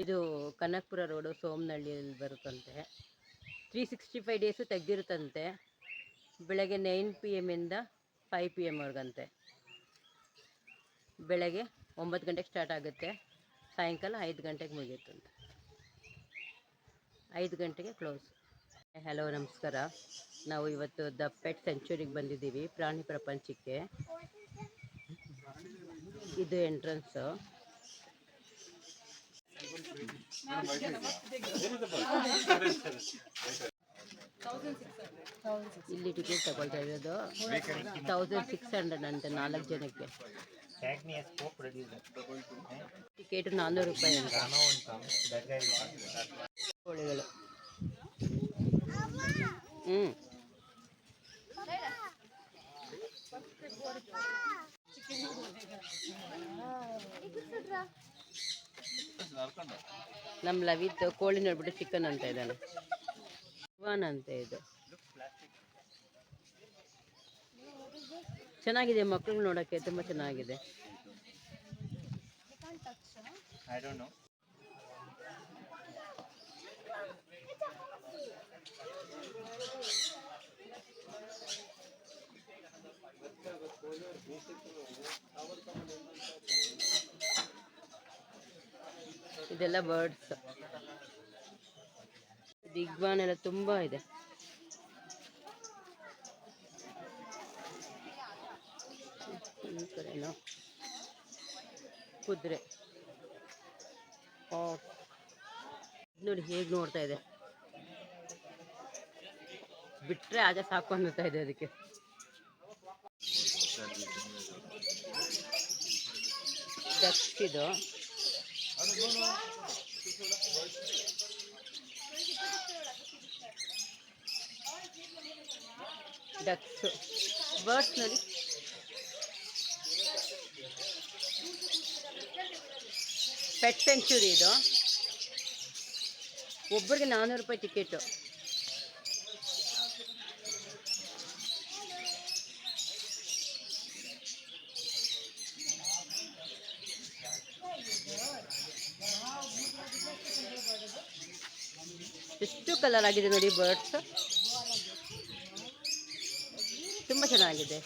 ಇದು Kanakapura road ಸೋಮನಹಳ್ಳಿಯಲ್ಲಿ ಬರುತ್ತಂತೆ. 365 days ತೆಗೆದಿರುತ್ತಂತೆ. ಬೆಳಗ್ಗೆ 9 PM ಇಂದ 5 PM ವರೆಗಂತೆ. ಬೆಳಗ್ಗೆ 9 ಗಂಟೆಗೆ ಸ್ಟಾರ್ಟ್ ಆಗುತ್ತೆ, ಸಾಯಂಕಾಲ 5 ಗಂಟೆಗೆ ಮುಗಿಯುತ್ತಂತೆ. 5 ಗಂಟೆಗೆ ಕ್ಲೋಸ್. ಹಲೋ ನಮಸ್ಕಾರ. ನಾವು ಇವತ್ತು ದ ಪೆಟ್ ಸೆಂಚುರಿಗೆ ಬಂದಿದ್ದೀವಿ, ಪ್ರಾಣಿ ಪ್ರಪಂಚಕ್ಕೆ. ಇದು ಎಂಟ್ರೆನ್ಸು. ಇಲ್ಲಿ ಟಿಕೆಟ್ ತಗೊಳ್ತಾ ಇರೋದು 1600 ಅಂತೆ 4 ಜನಕ್ಕೆ. ಟಿಕೆಟ್ 400 ರೂಪಾಯಿ ಅಂತ. ಕೋಳಿಗಳು. ನಮ್ಮ ಲವಿತ್ ಕೋಳಿ ನೋಡ್ಬಿಟ್ಟು ಚಿಕನ್ ಅಂತ ಇದ್ದಾನೆ. ವಾನ್ ಅಂತ ಇದು ಚೆನ್ನಾಗಿದೆ, ಮಕ್ಕಳು ನೋಡೋಕ್ಕೆ ತುಂಬ ಚೆನ್ನಾಗಿದೆ. ಇದೆಲ್ಲ ಬರ್ಡ್ಸ್. ಇಗ್ವಾನ್ ಎಲ್ಲ ತುಂಬ ಇದೆ. ಈ ಕಡೆನೋ ಕುದುರೆ. ನೋಡಿ ಹೇಗೆ ನೋಡ್ತಾ ಇದೆ, ಬಿಟ್ರೆ ಆಗ ಸಾಕು ಅನ್ನುತ್ತಾ ಇದೆ ಅದಕ್ಕೆ. ಡಕ್ಸ್ ಇದು. ಡಕ್ಸ್ ಬರ್ಡ್ಸ್ ನೋಡಿ. ಪೆಟ್ ಸೆಂಚುರಿ ಇದು. ಒಬ್ಬರಿಗೆ 400 ರೂಪಾಯಿ ಟಿಕೆಟು. ಎಷ್ಟು ಕಲರ್ ಆಗಿದೆ ನೋಡಿ ಬರ್ಡ್ಸ್, ತುಂಬ ಚೆನ್ನಾಗಿದೆ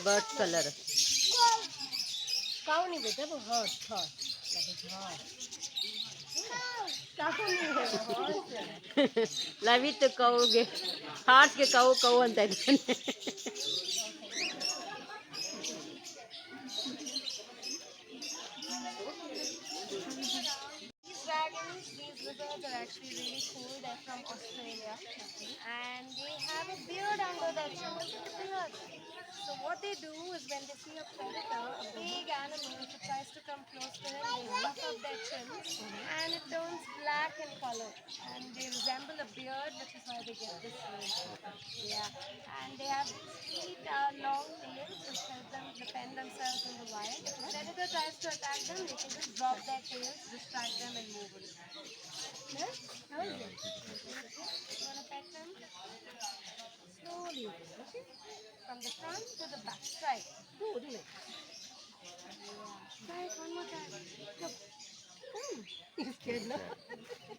ಬರ್ಡ್ಸ್ ಕಲರ್. ಲವಿತ್ ಕೌಗೆ ಹಾರ್ಟ್ಗೆ ಕೌ ಅಂತ ಇದ್ದಾನೆ. These lizards are actually really cool. They're from Australia, and they have a beard under their chin. Beard. So what they do is when they see a predator, a big animal which tries to come close to them, they lift up their chins and it turns black in color, and they resemble a beard, which is why they get this name. Yeah, and they have sweet long tails which help them defend themselves in the wild. If a predator tries to attack them, they can just drop their tails, distract them, and move it. Yes? How is it? You want to pet them? Slowly. Okay? From the front to the back. Try it. Good. Try it one more time. Look. He's scared now.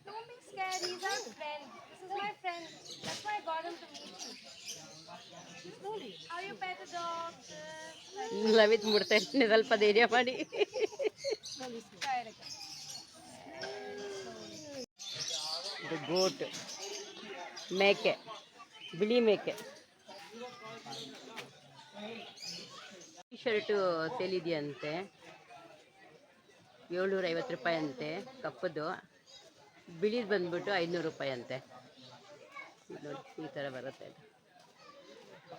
Don't be scared. He's our friend. This is my friend. That's why I got him to meet you. Slowly. How you pet a dog? Lavith ಮುಡ್ತಾ ಇರ್ತೀನಿ, ಸ್ವಲ್ಪ ಧೈರ್ಯ ಮಾಡಿ. Try it again. ಇದು ಗೋಟ್, ಮೇಕೆ, ಬಿಳಿ ಮೇಕೆ. T shirt sale ಇದೆಯಂತೆ, 750 ರೂಪಾಯಿ ಅಂತೆ ಕಪ್ಪದು. ಬಿಳಿದು ಬಂದ್ಬಿಟ್ಟು 500 ರೂಪಾಯಿ ಅಂತೆ. ನೋಡಿ ಈ ಥರ ಬರುತ್ತೆ ಇದು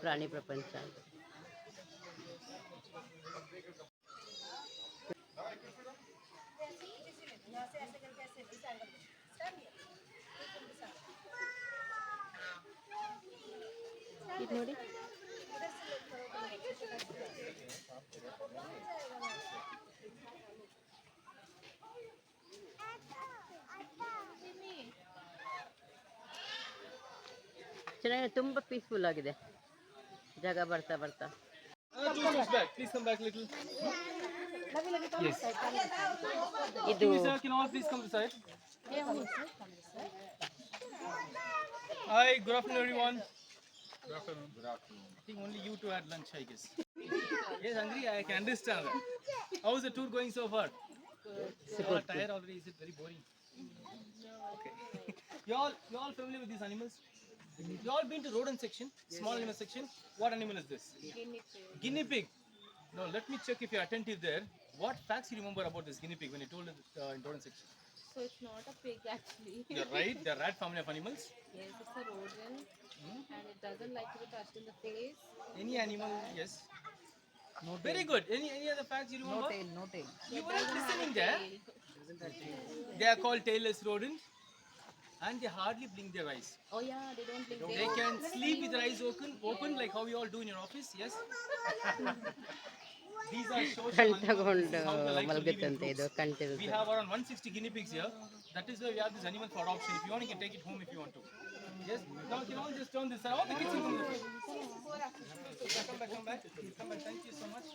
ಪ್ರಾಣಿ ಪ್ರಪಂಚ ಅಂತ. ಇದು ನೋಡಿ, ಚೆನ್ನಾಗಿ ತುಂಬ ಪೀಸ್ಫುಲ್ ಆಗಿದೆ ಜಾಗ ಬರ್ತಾ ಬರ್ತಾ. Please come back little. Yes. ಇದು Sir, can all please come to side? Hi, good afternoon, everyone. Good afternoon. I think only you two had lunch, I guess. Yes, hungry. I can understand that. How's the tour going so far? You all tired already? Is it very boring? Okay. You all familiar with these animals? You all been to rodent section, small animal section? What animal is this? Guinea pig. Guinea pig. No, let me check if you're attentive there. What facts you remember about this guinea pig when you told it in rodent section? So it's not a pig actually. You're right. They're rat family of animals. Yes, it's a rodent and it doesn't like to be touched in the face. Any animal? Yes. Very good. Any other facts you remember? No tail. You weren't listening there. They are called tailless rodents, and they hardly blink their eyes. Oh yeah, they don't blink. They can sleep with their eyes open like how you all do in your office. Yes. These are social ಕಣ್ animals. ತಗೊಂಡು This is how they like to live in ಮಲಗುತ್ತಂತೆ ಇದು groups. ಕಣ್ತಿರುತ್ತೆ. We have around 160 guinea pigs here. That is why we have this animal for adoption. If you want, you can take it home if you want to. Yes. Now you can all just turn this side. All the kids can come there. Come back. Come back. Thank you so much.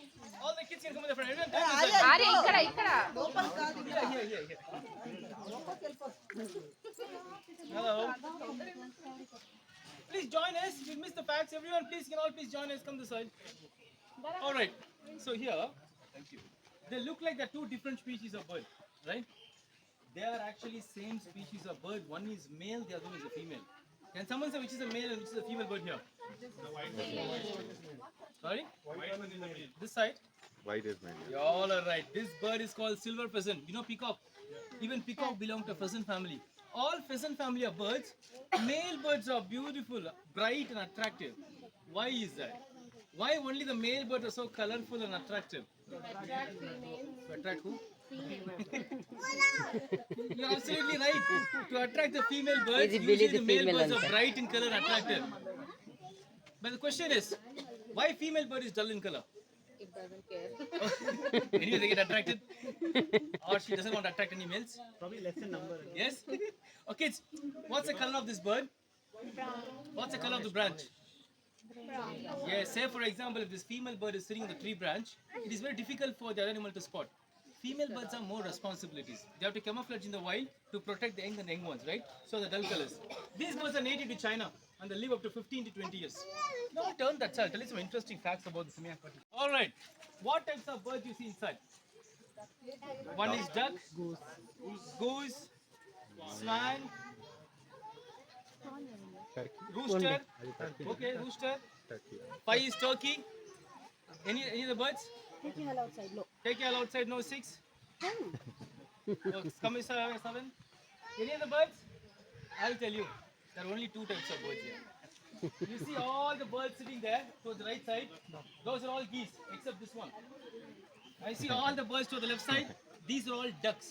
All the kids can come in the front. Everyone turn this side. Are ikkada. Here. Hello. Please join us. We missed the facts. Everyone, please join us. Come this side. All right. So here, thank you. They look like they're two different species of bird, right? They are actually same species of bird. One is male, the other one is a female. Can someone say which is a male and which is a female bird here? Sorry? This side? White is male. You all are right. This bird is called silver pheasant. You know peacock? Even peacock belong to pheasant family. All pheasant family are birds. Male birds are beautiful, bright and attractive. Why is that? Why only the male birds are so colorful and attractive? To attract who? You're absolutely right. To attract the female birds, Is it usually really the the male female birds are answer? bright in color and attractive. But the question is, why female bird is dull in color? It doesn't care. Anyway, they get attracted, or she doesn't want to attract any males. Probably less in number. Yes. Okay. What's the color of this bird? What's the color of the branch? Yes. Say for example, if this female bird is sitting on the tree branch, it is very difficult for the other animal to spot. Female birds have more responsibilities. They have to camouflage in the wild to protect the young and young ones, right? So the dull colors. These birds are native to China and they live up to 15 to 20 years. Now turn that side. Tell you some interesting facts about the Simian party. All right. What types of birds you see inside? One is duck, goose, swan, rooster. Okay, rooster. Five is turkey. Any other birds? Take your outside. No 6. Come is 7. Any other birds? I'll tell you. There are only two types of birds here. You see all the birds sitting there to the right side. Those are all geese, except this one. I see all the birds to the left side. These are all ducks.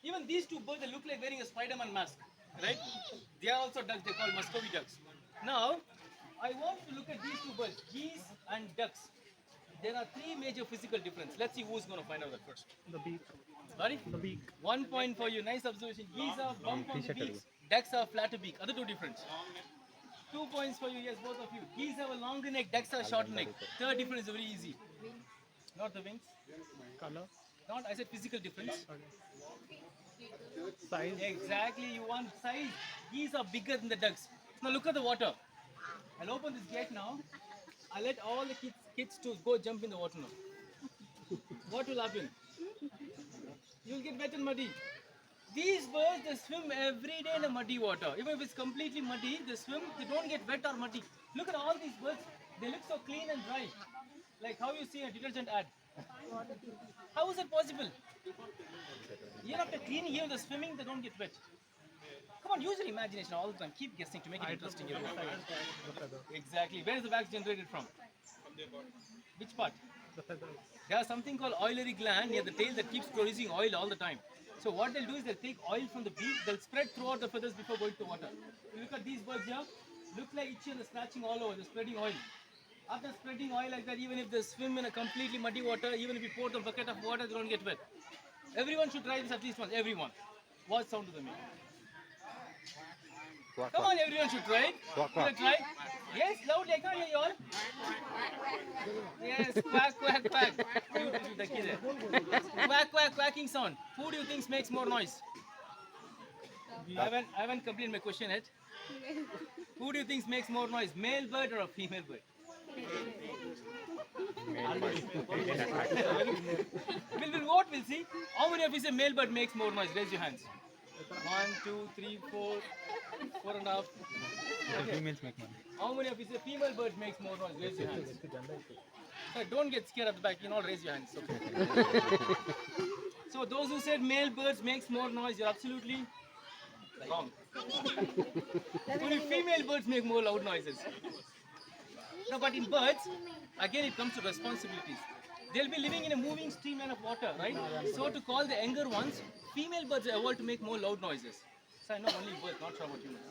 Even these two birds, they look like wearing a Spider-Man mask, right? They are also ducks. They're called Muscovy ducks. Now, I want to look at these two birds, geese and ducks. There are three major physical differences. Let's see who's going to find out that first. The beak. Sorry? The beak. 1 point for you. Nice observation. Geese are bump on the beaks. Ducks are flatter beak. Other two difference. 2 points for you. Yes, both of you. Geese have a longer neck. Ducks are short neck. Third difference is very easy. Not the wings. Color. Not. I said physical difference. Size. Exactly. You want size. Geese are bigger than the ducks. Now look at the water. I'll open this gate now. I'll let all the kids to go jump in the water now. What will happen? You'll get wet and muddy. These birds, they swim every day in the muddy water. Even if it's completely muddy, they swim, they don't get wet or muddy. Look at all these birds. They look so clean and dry. Like how you see a detergent ad. How is it possible? Even after cleaning, even the swimming, they don't get wet. Come on, use your imagination all the time. Keep guessing to make it interesting. Exactly. Where is the wax generated from? Which part? The feathers. There's something called oilary gland near the tail that keeps producing oil all the time. So what they'll do is they'll take oil from the beak, they'll spread throughout the feathers before going to water. You look at these birds here, look like itchy and they're scratching all over, they're spreading oil. After spreading oil like that, even if they swim in a completely muddy water, even if you pour the bucket of water, they don't get wet. Everyone should try this at least once, everyone. What sound do they make? Come on, everyone should try it. Wanna try? Yes, loudly. I can't hear you all. Yes, quack, quack, quack. Quack, quack, quacking sound. Who do you think makes more noise? I haven't completed my question yet. Who do you think makes more noise, male bird or a female bird? We'll vote. We'll see. How many of you say male bird makes more noise? Raise your hands. 1, 2, 3, 4, 4.5. Females make money. How many of you say female bird makes more noise? Raise your hands. Sir, don't get scared at the back. You can all raise your hands. Okay. So those who said male birds makes more noise, you're absolutely wrong. Only female birds make more loud noises. No, but in birds, again it comes to responsibilities. They'll be living in a moving streamline of water, right? So to call the younger ones, female birds are able to make more loud noises. So I know only birds, not sure about humans.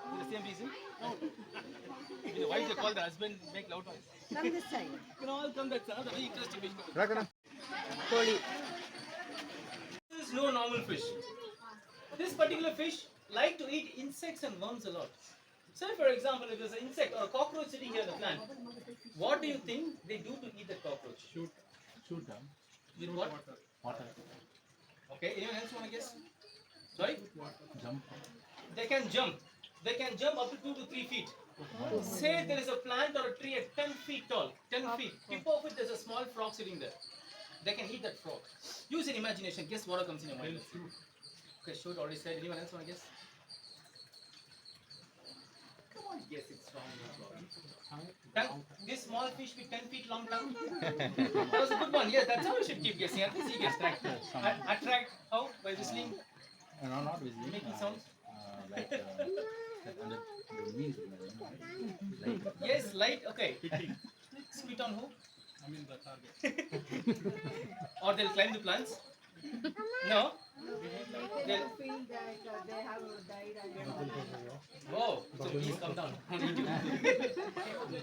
For the same reason? No. Maybe the wife they call the husband make loud noise. Come this side. You can all come, that's another very interesting fish. ಕೋಳಿ. This is no normal fish. This particular fish like to eat insects and worms a lot. So for example, if there's an insect or a cockroach sitting here in the plant, what do you think they do to eat the cockroach? Shoot them. With what? Water. Okay, anyone else want to guess? Sorry? Jump. They can jump. They can jump up to 2 to 3 feet. Say there is a plant or a tree at 10 feet tall, 10 feet. Tip of it, there's a small frog sitting there. They can eat that frog. Use your imagination. Guess what comes in your mind. Okay, shoot, already said. Anyone else want to guess? Come on, guess it's wrong. Tongue. This small fish with 10 feet long tongue. That was a good one. Yes, that's how you should keep guessing. At least you guess right. Attract. How? By whistling? No, not whistling. Making sounds? Like under the wings. Yes, light. Okay. Spit on who? I mean the target. Or they'll climb the plants? No? They'll... feel that they have died and Oh, so please come down.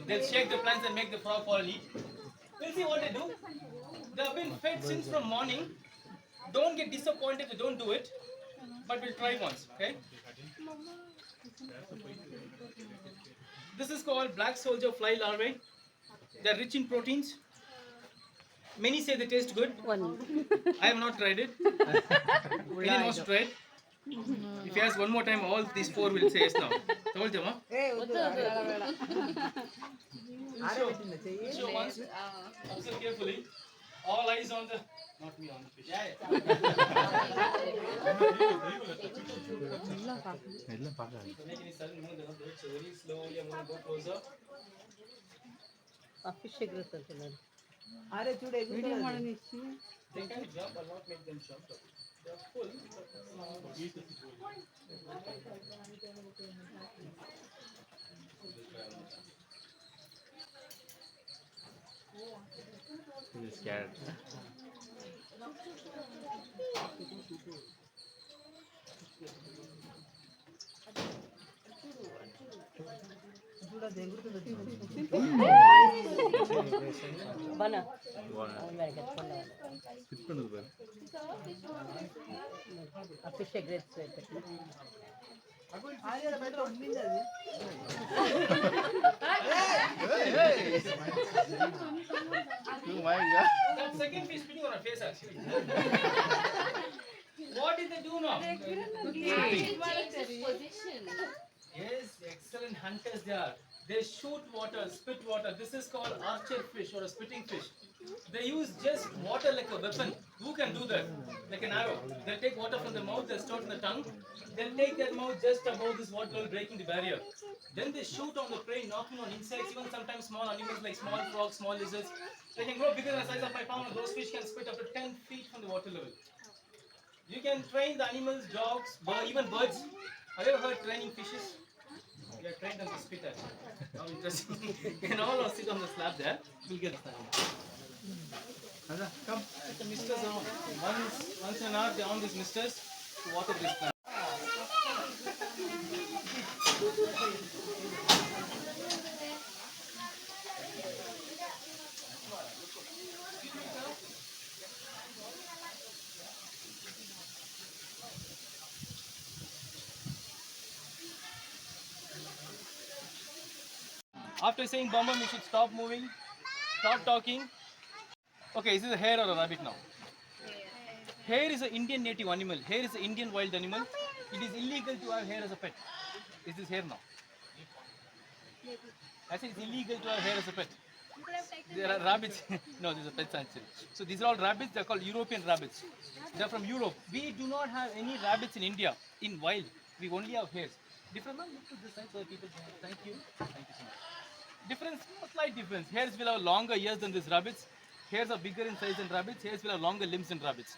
They'll shake the plants and make the frog fall and eat. We'll see what they do. They have been fed since from morning. Don't get disappointed if they don't do it. But we'll try once, okay? This is called black soldier fly larvae. They're rich in proteins. Many say they taste good. One. I have not tried it. Anyone wants to try it? If you ask one more time, all these 4 will say yes now. Told them, huh? Show once. Observe carefully. All eyes on the... Not me, on the fish. Don't make any sudden movement. Don't do it. So very slowly, I'm going to go closer. ಆ fish ಎಗ್ರುತ್ತಂತೆ ನೋಡಿ. They can jump, I'll not make them jump. They are full, but He's scared. ಬನ ಅವನಿಗೆ ಎತ್ಕೊಂಡು ಆ fish ಎಗ್ರೆಸ್ಬೇಕು. that second fish spitting on her face actually. What did they do now? Yes, excellent hunters they are. They shoot water, spit water. This is called archer fish or a spitting fish. They use just water like a weapon. Who can do that? Like an arrow. They'll take water from the mouth, they'll store it in the tongue. They'll take that mouth just above this water level, breaking the barrier. Then they shoot on the prey, knocking on insects, even sometimes small animals like small frogs, small lizards. They can grow bigger than the size of my palm, and those fish can spit up to 10 feet from the water level. You can train the animals, dogs, even birds. Have you ever heard training fishes? You have trained them to spit at. How interesting. You can all sit on the slab there. We'll get started. Come. The misters are on. Once an hour, they're on these misters to water this plant. After saying bum bum, you should stop moving, stop talking. Okay, this is a hare or a rabbit now. Hare is an Indian native animal. Hare is an Indian wild animal. It is illegal to have hare as a pet. Is this hare now? I said it's illegal to have hare as a pet. There are rabbits. No, these are pet sanctuary. So these are all rabbits. They're called European rabbits. They're from Europe. We do not have any rabbits in India in wild. We only have hares. Different, ma'am. Look to this side so that people can. Thank you. Thank you so much. Difference, a slight difference. Hares will have longer ears than these rabbits. Hares are bigger in size than rabbits. Hares will have longer limbs than rabbits.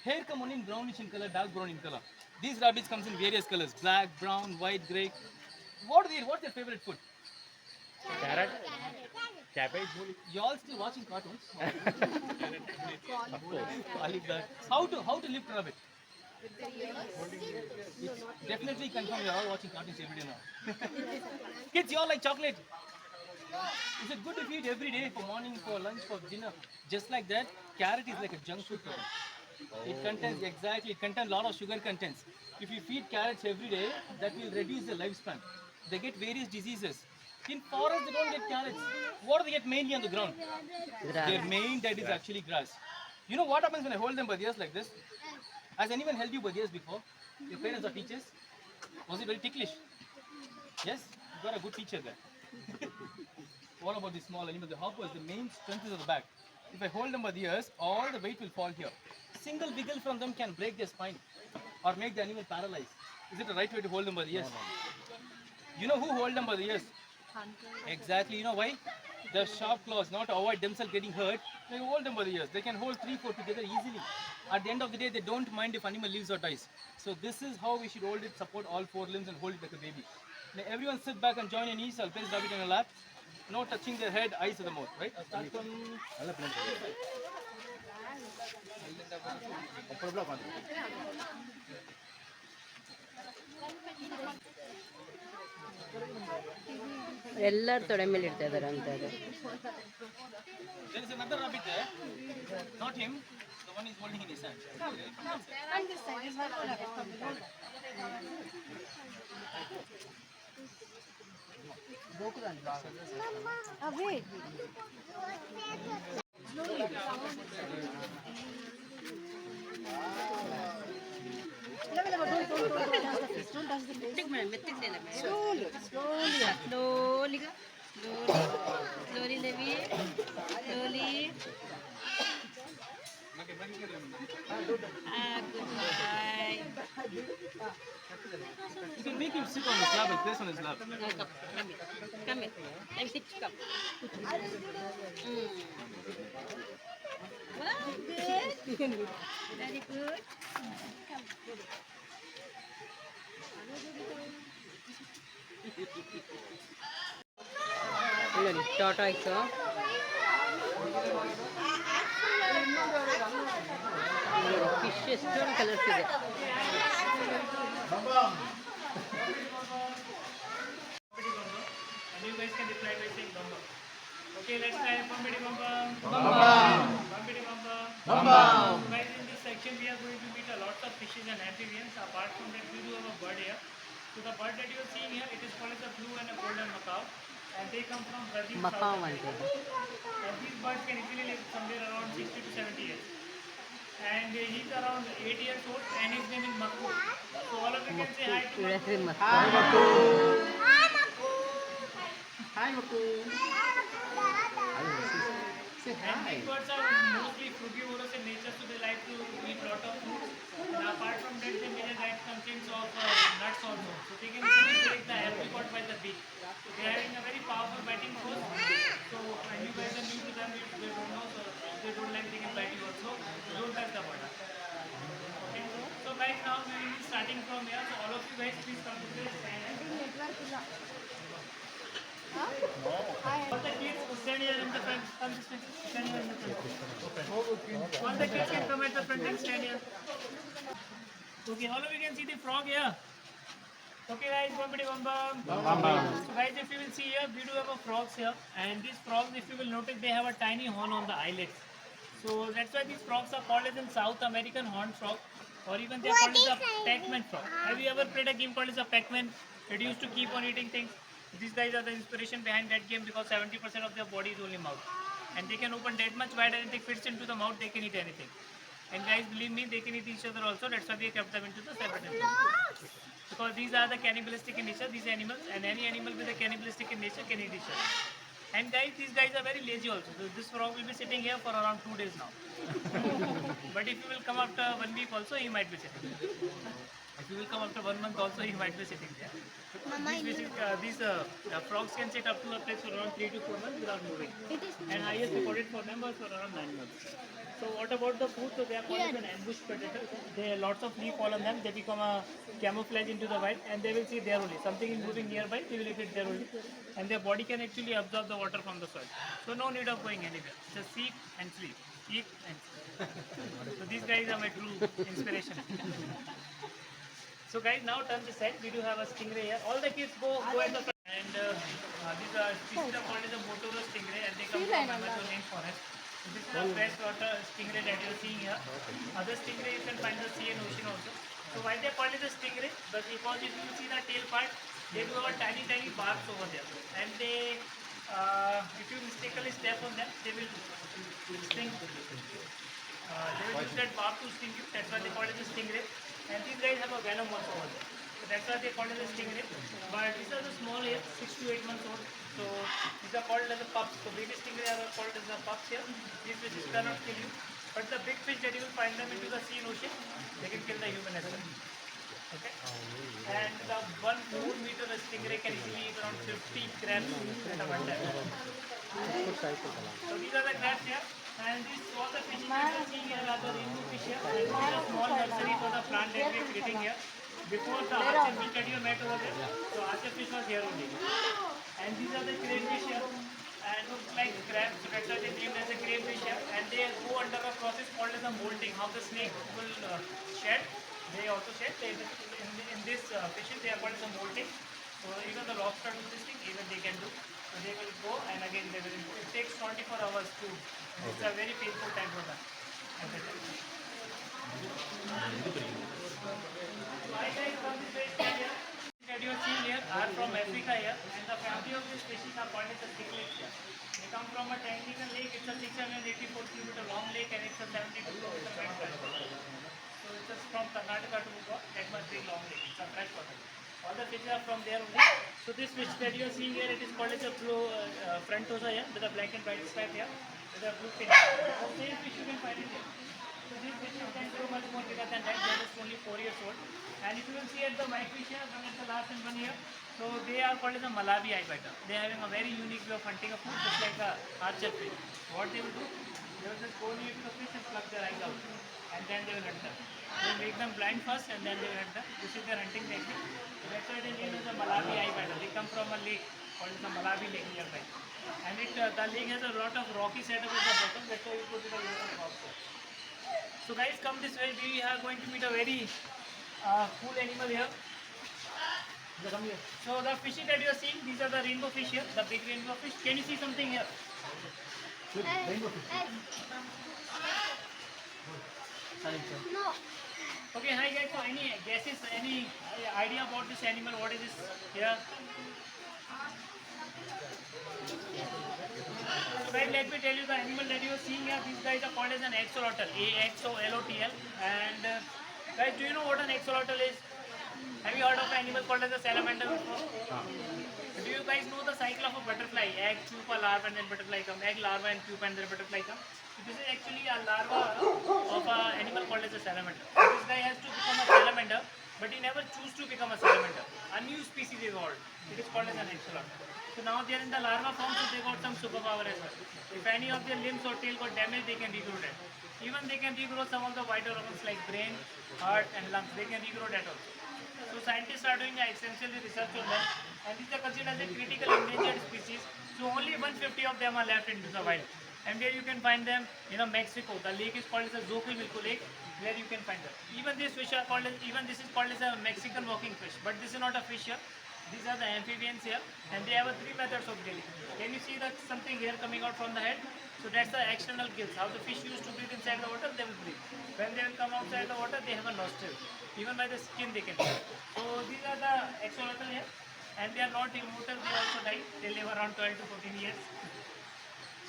Hair come only in brownish in color, dark brown in color. These rabbits comes in various colors: black, brown, white, grey. What do they eat? What's their favorite food? Carrot. Cabbage. You all still watching cartoons? Cauliflower. How to lift a rabbit? It's definitely confirm you're all watching cartoons every day now. Kids, you all like chocolate? Is it good to feed every day for morning, for lunch, for dinner? Just like that, carrot is like a junk food for them. It contains it contains a lot of sugar contents. If you feed carrots every day, that will reduce their lifespan. They get various diseases. In forest, they don't get carrots. What do they get mainly on the ground? Their main diet is actually grass. You know what happens when I hold them by the ears like this? Has anyone held you by the ears before? Your parents are teachers? Was it very ticklish? Yes? You got a good teacher there. What about the small animals? The hoppers, the main strength is at the back. If I hold them by the ears, all the weight will fall here. Single wiggle from them can break their spine or make the animal paralyzed. Is it the right way to hold them by the ears? You know who hold them by the ears? Exactly. You know why? The sharp claws, not to avoid themselves getting hurt, they hold them by the ears. They can hold 3-4 together easily. At the end of the day, they don't mind if animal lives or dies. So this is how we should hold it, support all 4 limbs and hold it like a baby. Now everyone sit back and join your knees. I'll place rabbit on your lap. No touching their head, eyes or the mouth, right? I'll start from... ಎಲ್ಲರೂ ತೊಡೆ ಮೇಲೆ ಇಡ್ತಾ ಇದ್ದಾರೆ ಅಂತ ಅದು. There is another rabbit there. Not him. The one is holding in his hand. And this side is one rabbit. Wait. Slowly, Levi. Slowly. Good boy. You can make him sit on his lap and place on his lap. No, come here. Let me sit. Come. Wow, good. Very good. ನೋಡಿ ಟಾಟಾಯ್ಸು fish ಎಷ್ಟೊಂದು colours ಇದೆ. And you guys can reply by saying bum bum. Okay, let's try bumpity bum bum. Bum bum. Bumpity bum bum. Bum bum. Guys, in this section we are going to meet a lot of fishes and amphibians. Apart from that, we do have a bird here. So the bird that you are seeing here, it is called as a blue and a golden macaw. And they come from Brazil, South Macau America. ಅಂತ. And these birds can easily live somewhere around 60 to 70 years. And he's around 8 years old and his name is Makku. So all of you can say hi to Makku. Hi, Maku. Say And hi. these birds are mostly frugivorous in nature, so they like to eat lot of fruits. And apart from that, they major diet consists of nuts also. So they can easily break the apricot by the beak. They are having a very powerful biting force. So when you guys are new to them, they don't know, so if they don't like, they can bite you also. So don't touch the bird. Okay. So guys, now we will be starting from here. So all of you guys, please come to this stand. All the kids stand here in the front. Come this way. Stand here in the front. All the kids can come at the front and stand here. Okay, all of you can see the frog here. Okay guys, bumpity bum bum. So guys, if you will see here, we do have a frogs here. And these frogs, if you will notice, they have a tiny horn on the eyelids. So that's why these frogs are called as in South American horned frog. Or even they are called as a Pac-Man frog. Have you ever played a game called as a Pac-Man? It used to keep on eating things. These guys are the inspiration behind that game because 70% of their body is only mouth. And they can open that much wide and if it fits into the mouth, they can eat anything. And guys, believe me, they can eat each other also. That's why we kept them into the separate enclosure. Because these are the cannibalistic in nature, these animals, and any animal with a cannibalistic in nature can eat each other. And guys, these guys are very lazy also. So this frog will be sitting here for around 2 days now. But if you will come after 1 week also, he might be sitting. If you will come after 1 month also, he might be sitting there. These frogs can sit up to a place for around 3 to 4 months without moving. And highest recorded for them was for around 9 months. So what about the food? So they are called as an ambush predator. They lots of leaf fall on them. They become a camouflage into the wild, and they will see there only. Something is moving nearby, they will eat it there only. And their body can actually absorb the water from the soil. So no need of going anywhere. Just eat and sleep. Eat and sleep. So these guys are my true inspiration. So guys, now turn this side. We do have a stingray here. All the kids go at the front. And these are species are called as a Motoro stingray, and they come from Amazon rainforest. This is a freshwater stingray that you are seeing here. Other stingray you can find in the sea and ocean also. So why they call it a stingray? But because if you see the tail part, they do have a tiny barbs over there. And they, if you mistakenly step on them, they will sting. They will use that barb to sting you. That's why they call it a stingray. And these guys have a venom also over there. So that's why they call it a stingray. But these are the small here, 6 to 8 months old. So these are called as a pups. So baby stingray are called as a pups here. These fishes cannot kill you. But the big fish that you will find them into the sea and ocean, they can kill the human as well. Okay? And the 1 4 meter stingray can easily eat around 50 crabs at a one time. So these are the crabs here. And these all the fishes you are seeing here are the rainbow fish here. And this is a small nursery for the plant that we are creating here. Before the archer fish that you met over there, so archer fish was here only. And these are the crayfish here. And looks like crabs, so that's why they named as a crayfish here. And they go under a process called as a molting. How the snake will shed, they also shed. In this fishes, they are called as a molting. So even the lobster do this thing, even they can do. So they will go and again they will. It takes 24 hours to. It's a very painful time for them. That you are seeing here are from Africa here, and the family of these species are called as the cichlids here. They come from a Tanganyika lake. It's a 684-kilometer long lake, and it's a 72-kilometer wide freshwater. So it's just from Karnataka to Goa. That much big long lake. It's a freshwater. All the fishes are from there only. So this fish that you are seeing here, it is called as a frontosa here, with a black and white stripe here, with a blue fin. So same fish you can find it here. So these fishes can grow much more bigger than that. They are just only 4 years old. And if you will see at the white fish here, one at the last and one here, so they are called as a Malawi eye biter. They are having a very unique way of hunting a food, just like a archer fish. What they will do, they will just go near to the fish and pluck their eyes out, and then they will hunt them. They will make them blind first, and then they will hunt them. This is their hunting technique. So that's why they name it the Malawi eye biter. They come from a lake called the Malawi lake nearby. And the lake has a lot of rocky setup at the bottom. That's why we put it a lot of rocks there. So guys, come this way. We are going to meet a very cool animal here. Come here. So the fishes that you are seeing, these are the rainbow fish here, the big rainbow fish. Can you see something here? Rainbow fish. No. Okay, hi guys. So any guesses, any idea about this animal? What is this here? So guys, let me tell you the animal that you are seeing here. These guys are called as an axolotl, AXOLOTL. And guys, do you know what an axolotl is? Have you heard of an animal called as a salamander before? Do you guys know the cycle of a butterfly? Egg, pupa, larva, and then butterfly come. Egg, larva, and pupa, and then butterfly come. So this is actually a larva of an animal called as a salamander. So this guy has to become a salamander, but he never choose to become a salamander. A new species evolved. It is called as an axolotl. So now they are in the larva form, so they got some superpower as well. If any of their limbs or tail got damaged, they can regrow that. Even they can regrow some of the vital organs like brain, heart, and lungs. They can regrow that also. So scientists are doing extensive research on them, and these are considered as a critical endangered species. So only 150 of them are left in the wild. And where you can find them, Mexico. The lake is called as the Xochimilco Lake, where you can find them. Even these fish are called as, even this is called as a Mexican walking fish. But this is not a fish here. These are the amphibians here, and they have 3 methods of breathing. Can you see that something here coming out from the head? So that's the external gills. How the fish used to breathe inside the water, they will breathe. When they will come outside the water, they have a nostril. Even by the skin they can breathe. So these are the axolotl here. and they are not immortal, they also die. They live around 12 to 14 years.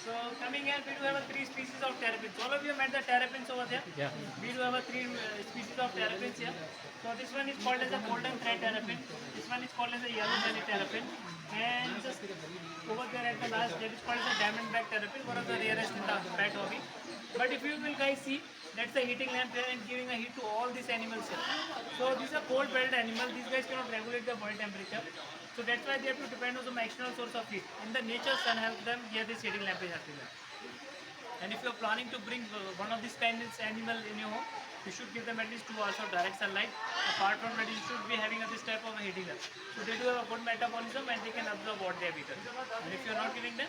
So coming here, we do have three species of terrapins. All of you met the terrapins over there? Yeah. We do have three species of terrapins here. So this one is called as a golden thread terrapin. This one is called as a yellow belly terrapin. And just over there at the last, that is called as a diamondback terrapin, one of the rarest in the pet hobby. But if you will guys see, that's the heating lamp there and giving a heat to all these animals here. So these are cold-blooded animals. These guys cannot regulate the body temperature. So that's why they have to depend on some external source of heat. In the nature, sun helps them. Here this heating lamp is helping them. And if you are planning to bring one of these kind of animal in your home, you should give them at least 2 hours of direct sunlight. Apart from that, you should be having this type of a heating lamp. So they do have a good metabolism and they can absorb what they have eaten. And if you are not giving them,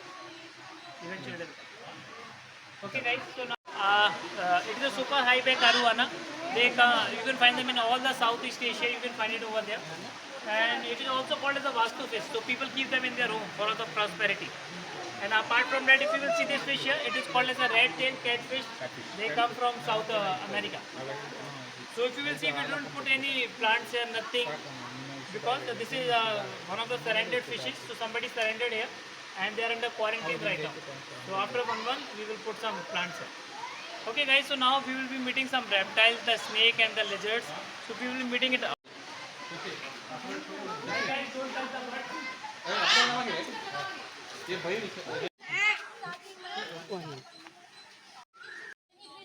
eventually they will die. Okay guys, so now it is a super high back arowana. You can find them in all the Southeast Asia, you can find it over there. And it is also called as a Vastu fish. So people keep them in their home for the prosperity. And apart from that, if you will see this fish here, it is called as a red-tailed catfish. They come from South America. So if you will see, we don't put any plants here, nothing. Because this is one of the surrendered fishes. So somebody surrendered here and they are under quarantine right now. So after 1 month, we will put some plants here. Okay guys, so now we will be meeting some reptiles, the snake and the lizards. So we will be meeting it. Guys, don't touch the bird.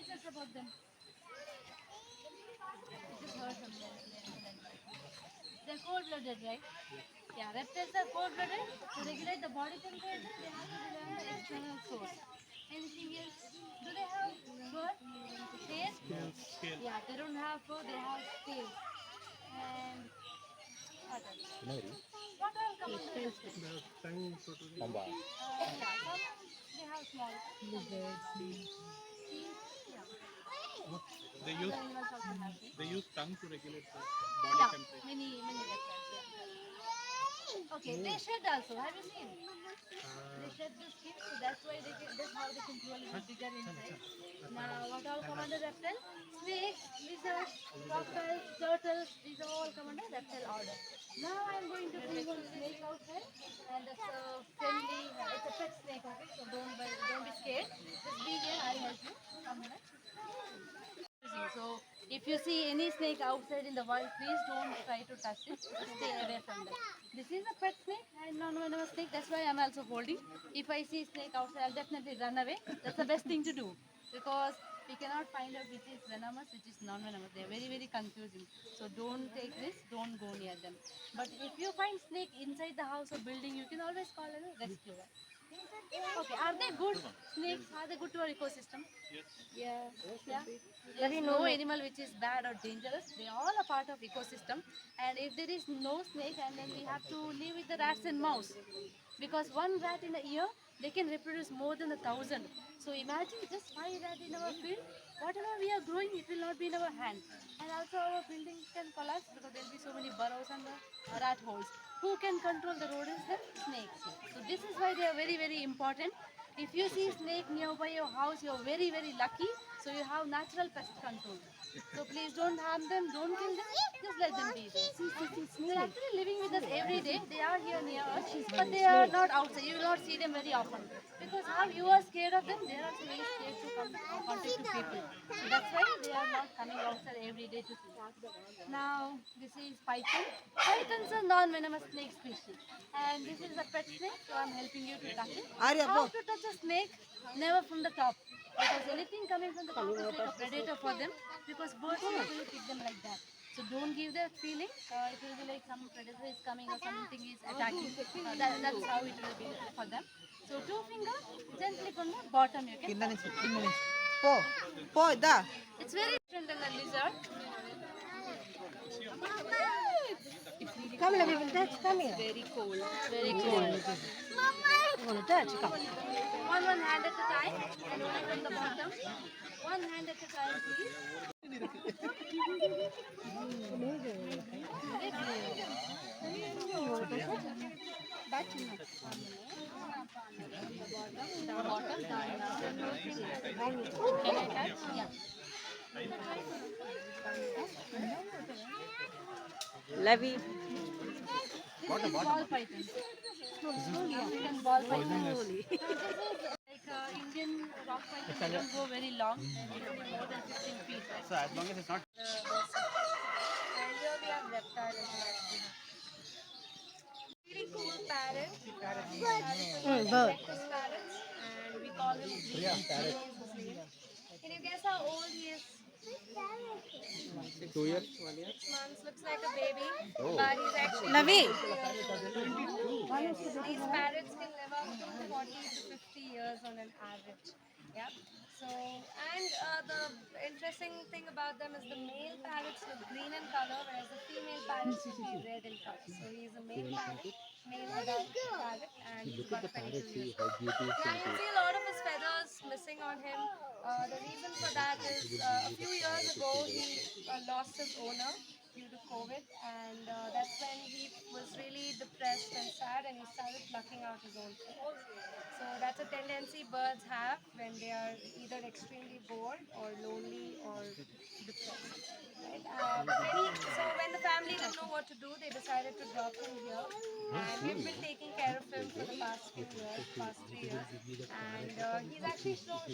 Just about them. Just heard from them. They're cold-blooded, right? Yeah, reptiles are cold-blooded. To regulate the body temperature, they have to rely on the external source. Anything else? Do they have fur? Tail? Yeah, they don't have fur, they have tail. And what else? What else comes in the Pamba. yeah, some they have small lizards. Yeah. They Other use animals also have this. they use tongue to regulate the Yeah, many reptiles. Yeah. Okay, they shed also. Have you seen? They shed the skin, so that's why that's how they can grow a little bigger inside. Now, what all come under reptile? Snakes, lizards, crocodiles, turtles. These all come under reptile order. Now I'm going to bring one snake outside, and that's a friendly. It's a pet snake, okay? So don't be scared. Just be here. I'll help you. Come here. So if you see any snake outside in the wild, please don't try to touch it. Stay away from them. This is a pet snake and non-venomous snake. That's why I'm also holding. If I see snake outside, I'll definitely run away. That's the best thing to do because we cannot find out which is venomous, which is non-venomous. They're very, very confusing. So don't take risks. Don't go near them. But if you find snake inside the house or building, you can always call a rescuer. Okay, are they good snakes? Are they good to our ecosystem? Yes. Yeah. There is no animal which is bad or dangerous. They all are part of ecosystem. And if there is no snake, and then we have to live with the rats and mouse, because one rat in a year they can reproduce more than 1,000. So imagine just 5 rats in our field. Whatever we are growing, it will not be in our hand. And also our building can collapse because there will be so many burrows and the rat holes. Who can control the rodents? The snakes. So this is why they are very, very important. If you see snake nearby your house, you are very, very lucky. So you have natural pest control. So please don't harm them, don't kill them, just let them be there. They're actually living with us every day. They are here near us, but they are not outside. You will not see them very often. Because how you are scared of them, they are also very scared to come in contact to people. So that's why they are not coming outside every day to see. Now, this is python. Pythons are non-venomous snake species. And this is a pet snake, so I'm helping you to touch it. How to touch a snake? Never from the top. Because anything coming from the top is like a predator for them. Because birds usually pick them like that. So don't give that feeling. It will be like some predator is coming or something is attacking. That's how it will be for them. So 2 fingers, gently from the bottom you can touch it. It's very different than a lizard. Come, let me touch. Come here. Very cold. Very cold. You want to touch? Come. One hand at a time and only from the bottom. One hand at a time, please. Bottom down. Can I touch? Yeah. Levy. This Ball python. African ball python. Like Indian rock pythons don't go very long. They can be more than 15 feet. Right? So as long as it's not. And here we have reptile interaction. Really cool parrot. bird. This parrot, and we call him Priya. Is his name. Can you guess how old he is? 2 years. 6 months. Looks like a baby, but he's actually. Lavi. These parrots can live up to 40 to 50 years on an average. Yeah. So, and the interesting thing about them is the male parrots look green in color, whereas the female parrots will be red in color. So he's a male parrot, male adult parrot, and he's got 22 years. Now you see a lot of his feathers missing on him. The reason for that is a few years ago he lost his owner due to COVID, and that's when he was really depressed and sad, and he started plucking out his own feathers. So that's a tendency birds have when they are either extremely bored or lonely or depressed. Right? So when the family didn't know what to do, they decided to drop him here, and we've been taking care of him for the past few years, past 3 years, and he's actually shown.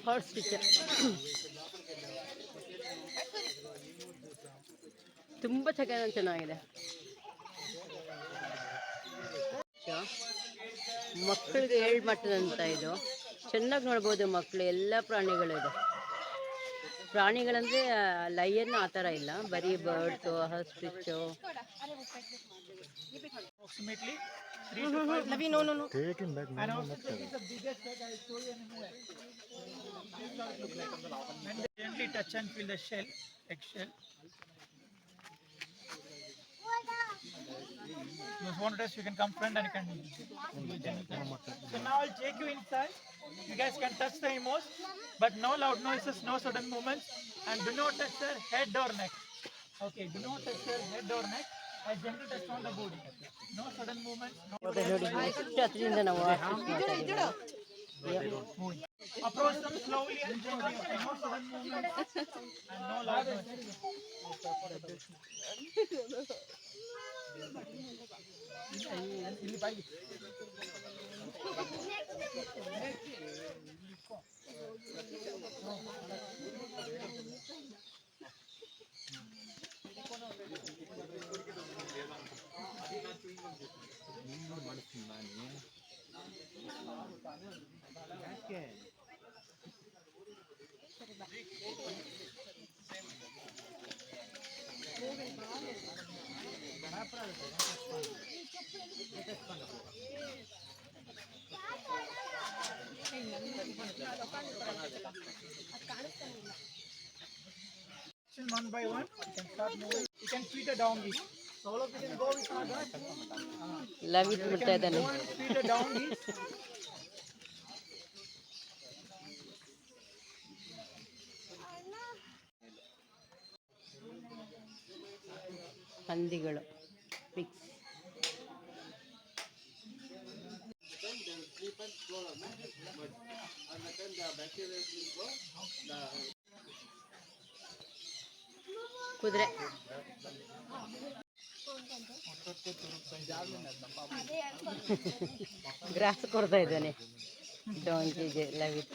Horse picture ತುಂಬ ಚೆನ್ನಾಗಿದೆ. ಮಕ್ಕಳಿಗೆ ಹೇಳ್ಮಟ್ಟದಂತ ಇದು ಚೆನ್ನಾಗಿ ನೋಡ್ಬೋದು ಮಕ್ಕಳು. ಎಲ್ಲ ಪ್ರಾಣಿಗಳಿದೆ. ಪ್ರಾಣಿಗಳಂದರೆ lion ಆ ಥರ ಇಲ್ಲ, ಬರೀ birds, ಹಸ್ಪಿಚ್ಚು. Approximately 3 to 5 Lavi, no. And also this is the biggest that I'll show you in a minute. This is how it looks like. And they gently touch and feel the shell, eggshell. If you want to test, you can come friend and you can do a gentle touch. So now I'll take you inside. You guys can touch the emos, but no loud noises, no sudden movements, and do not touch their head or neck. Okay, do not touch their head or neck. I gentle touch on the body. No sudden movements. No ಎಷ್ಟು ಹತ್ರದಿಂದ ನಾವು approach them slowly and gently. No sudden movements and no loud noises. One by one, you can start moving. You can feed a donkey. So all of you can go with our guys. Love it ಬಿಡ್ತಾ ಇದ್ದಾನೆ. Go and feed a donkey. ಹಂದಿಗಳು pigs. ಕುದುರೆ. Grass ಕೊಡ್ತಾ ಇದ್ದಾನೆ ಡಾಂಕಿಗೆ. Love it.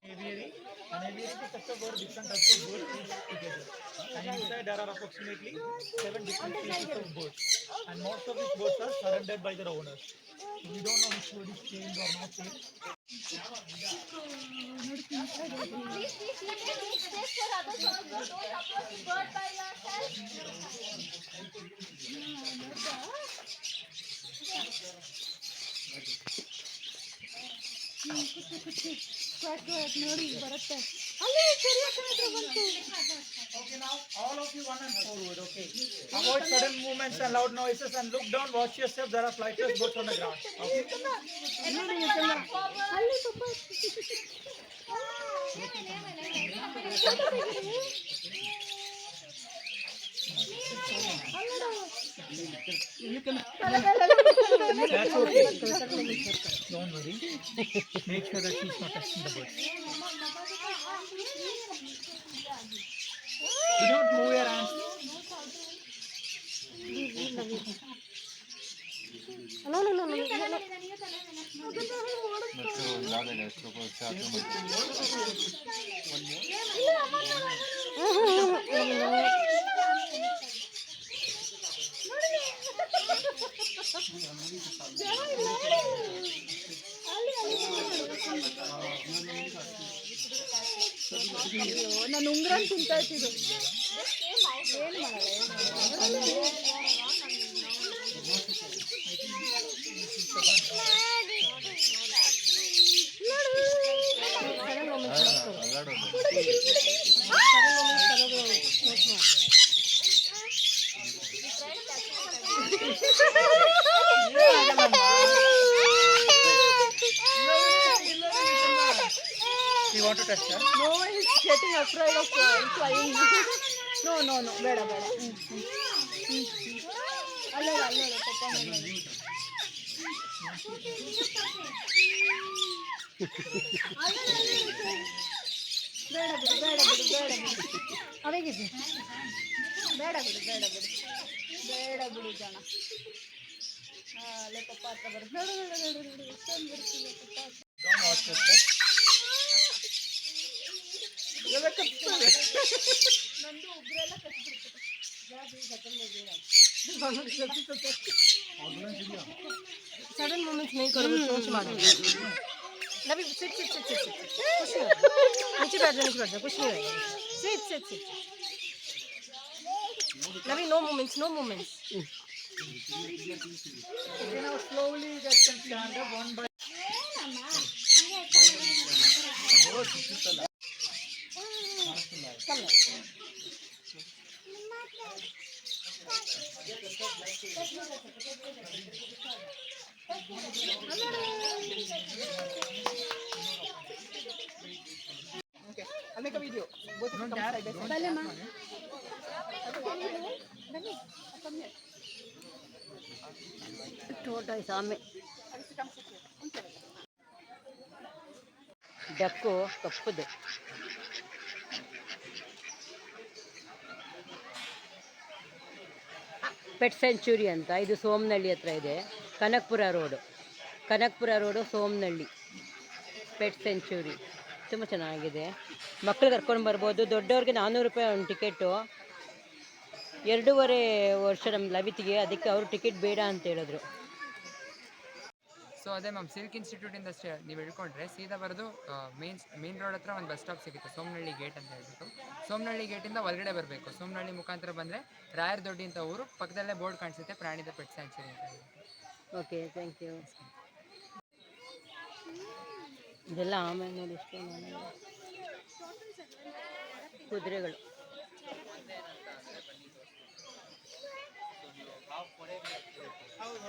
Aviary. An aviary is such a bird, different types of birds live together. And inside there are approximately 7 different species of birds. And most of these birds are surrendered by their owners. So we don't know which bird is chained or not chained. Okay, now all of you run and forward, okay? Avoid sudden movements and loud noises and look down, watch yourself, there are flightless birds on the ground, okay? That's okay. Don't worry. Make sure that she's not touching the bird. Do not move your hands. No, no, no, no. ನಾನು ಉಂಗ್ರ ತಿಂತಾ ಇದ್ದಿದ್ದು. You want to touch her? No, he's getting afraid of flying. No, no, no. ಬೇಡ ಬೇಡ. ಅಲ್ಲೋಡ ಅಲ್ಲೋಡ ಪಪ್ಪ ಬೇಡ ಬಿಡು ಬೇಡ ಬಿಡು ಬೇಡ ಬಿಡು ಅವಾಗಿದ್ದು ಬೇಡ ಬಿಡು ಬೇಡ ಬಿಡು ಬೇಡ ಬಿಡು ಜನ ಅಲ್ಲೇ ಪಪ್ಪ ಹತ್ರ ಬರ್ ಬೇಡ ಬೇಡ ಬೇಡ ಬೇಡ ಎಷ್ಟೊಂದು ಬರ್ತಿದೆ ಪಪ್ಪ ಹತ್ರ. Don't watch this, sir. ನಂದು ಉಗ್ರೆಲ್ಲ ಕಟ್ಬಿಡ್ತದೆ. Sudden moments नहीं करो, बस सोच मारो. नबी sit sit sit sit sit. कुछ नहीं. नीचे बैठ जा, कुछ नहीं होगा. Sit sit sit. Nabi no moments, no moments. Okay, now slowly just stand up one by Okay, I'll make a video. Both of you come side by side. Bale, come here. ಟೋಟ ಸಾಮೆ Come sit here. Duck ಕಪ್ಪದು. Pet century ಅಂತ, ಇದು ಸೋಮನಹಳ್ಳಿ ಹತ್ರ ಇದೆ. Kanakapura road Somanahalli. Pet century ತುಂಬ ಚೆನ್ನಾಗಿದೆ. ಮಕ್ಕಳು ಕರ್ಕೊಂಡು ಬರ್ಬೋದು. ದೊಡ್ಡವ್ರಿಗೆ 400 ರೂಪಾಯಿ ಒಂದು ಟಿಕೆಟು. 2.5 ವರ್ಷ ನಮ್ಮ ಲವಿತಿಗೆ, ಅದಕ್ಕೆ ಅವರು ಟಿಕೆಟ್ ಬೇಡ ಅಂತ ಹೇಳಿದ್ರು. ಸೊ ಅದೇ ಮ್ಯಾಮ್, ಸಿಲ್ಕ್ ಇನ್ಸ್ಟಿಟ್ಯೂಟಿಂದ ನೀವು ಹೇಳ್ಕೊಂಡ್ರೆ ಸೀದಾ ಬರೋದು ಮೇನ್ ರೋಡ್ ಹತ್ರ ಒಂದು ಬಸ್ ಸ್ಟಾಪ್ ಸಿಗುತ್ತೆ, ಸೋಮನಹಳ್ಳಿ ಗೇಟ್ ಅಂತ ಹೇಳ್ಬಿಟ್ಟು. ಸೋಮನಹಳ್ಳಿ ಗೇಟಿಂದ ಒಳಗಡೆ ಬರಬೇಕು. ಸೋಮನಹಳ್ಳಿ ಮುಖಾಂತರ ಬಂದರೆ ರಾಯರ ದೊಡ್ಡಿ ಅಂತ ಊರು, ಪಕ್ಕದಲ್ಲೇ ಬೋರ್ಡ್ ಕಾಣಿಸುತ್ತೆ ಪ್ರಾಣಿದ ಪೆಟ್ ಸ್ಯಾಂಚುರಿ ಅಂತ ಹೇಳ್ಬಿಟ್ಟು. Okay, thank you. ಇದೆಲ್ಲ ಆಮೇಲೆ ನೋಡಿ, ಇಷ್ಟು ಕುದುರೆಗಳು. how's